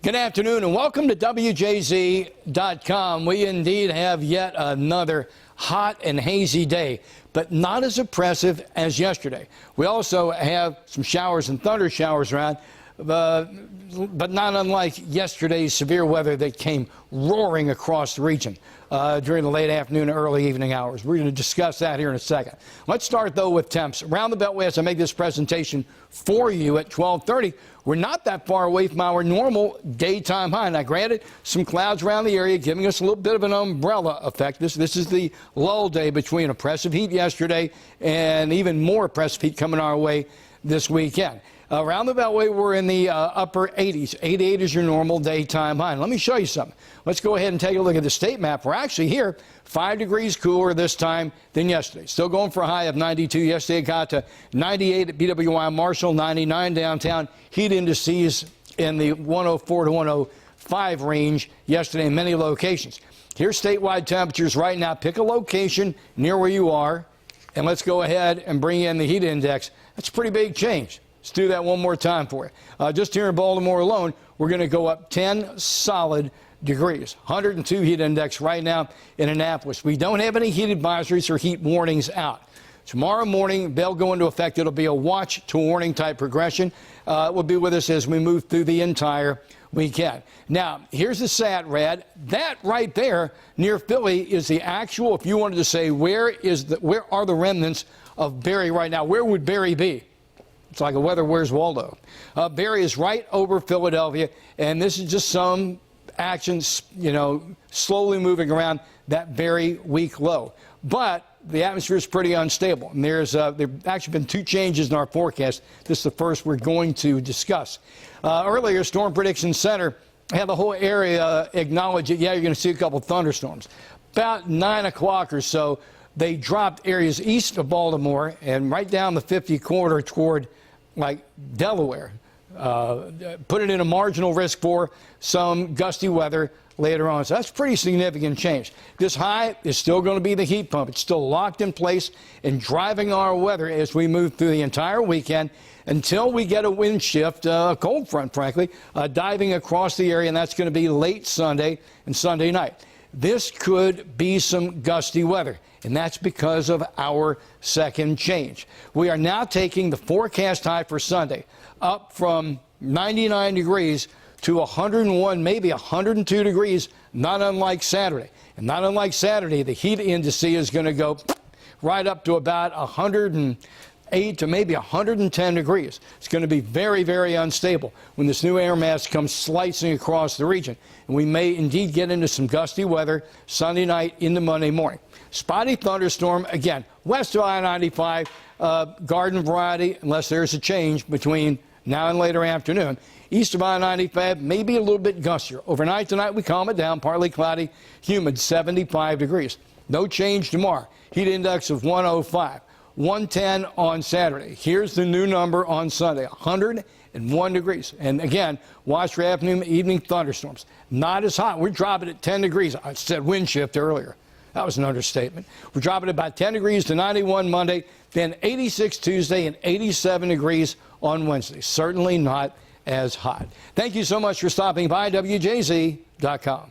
Good afternoon and welcome to WJZ.com. We indeed have yet another hot and hazy day, but not as oppressive as yesterday. We also have some showers and thunder showers around, but not unlike yesterday's severe weather that came roaring across the region during the late afternoon and early evening hours. We're going to discuss that here in a second. Let's start, though, with temps. Around the Beltway, as I make this presentation for you at 12:30, we're not that far away from our normal daytime high. Now, granted, some clouds around the area giving us a little bit of an umbrella effect. This is the lull day between oppressive heat yesterday and even more oppressive heat coming our way this weekend. Around the Beltway, we're in the upper 80s. 88 is your normal daytime high. And let me show you something. Let's go ahead and take a look at the state map. We're actually here 5 degrees cooler this time than yesterday. Still going for a high of 92. Yesterday it got to 98 at BWI Marshall, 99 downtown. Heat indices in the 104 to 105 range yesterday in many locations. Here's statewide temperatures right now. Pick a location near where you are, and let's go ahead and bring in the heat index. That's a pretty big change. Let's do that one more time for you. Just here in Baltimore alone, we're going to go up 10 solid degrees. 102 heat index right now in Annapolis. We don't have any heat advisories or heat warnings out. Tomorrow morning, they'll go into effect. It'll be a watch to warning type progression. It will be with us as we move through the entire weekend. Now, here's the Satrad. That right there near Philly is the actual, if you wanted to say, where are the remnants of Barry right now? Where would Barry be? It's like a weather, where's Waldo? Barry is right over Philadelphia, and this is just some action, slowly moving around that very weak low. But the atmosphere is pretty unstable, and there's actually been two changes in our forecast. This is the first we're going to discuss. Earlier, Storm Prediction Center had the whole area acknowledge it. Yeah, you're going to see a couple thunderstorms. About 9 o'clock or so, they dropped areas east of Baltimore and right down the 50 corridor toward like Delaware. Put it in a marginal risk for some gusty weather later on. So that's a pretty significant change. This high is still going to be the heat pump. It's still locked in place and driving our weather as we move through the entire weekend until we get a wind shift, a cold front, frankly, diving across the area, and that's going to be late Sunday and Sunday night. This could be some gusty weather, and that's because of our second change. We are now taking the forecast high for Sunday up from 99 degrees to 101, maybe 102 degrees, not unlike Saturday. And not unlike Saturday, the heat index is going to go right up to about 108 to maybe 110 degrees. It's going to be very, very unstable when this new air mass comes slicing across the region. And we may indeed get into some gusty weather Sunday night into Monday morning. Spotty thunderstorm, again, west of I-95, garden variety, unless there's a change between now and later afternoon. East of I-95, maybe a little bit gustier. Overnight tonight, we calm it down, partly cloudy, humid, 75 degrees. No change tomorrow. Heat index of 105. 110 on Saturday. Here's the new number on Sunday, 101 degrees. And again, watch for afternoon, evening thunderstorms. Not as hot. We're dropping at 10 degrees. I said wind shift earlier. That was an understatement. We're dropping about 10 degrees to 91 Monday, then 86 Tuesday and 87 degrees on Wednesday. Certainly not as hot. Thank you so much for stopping by WJZ.com.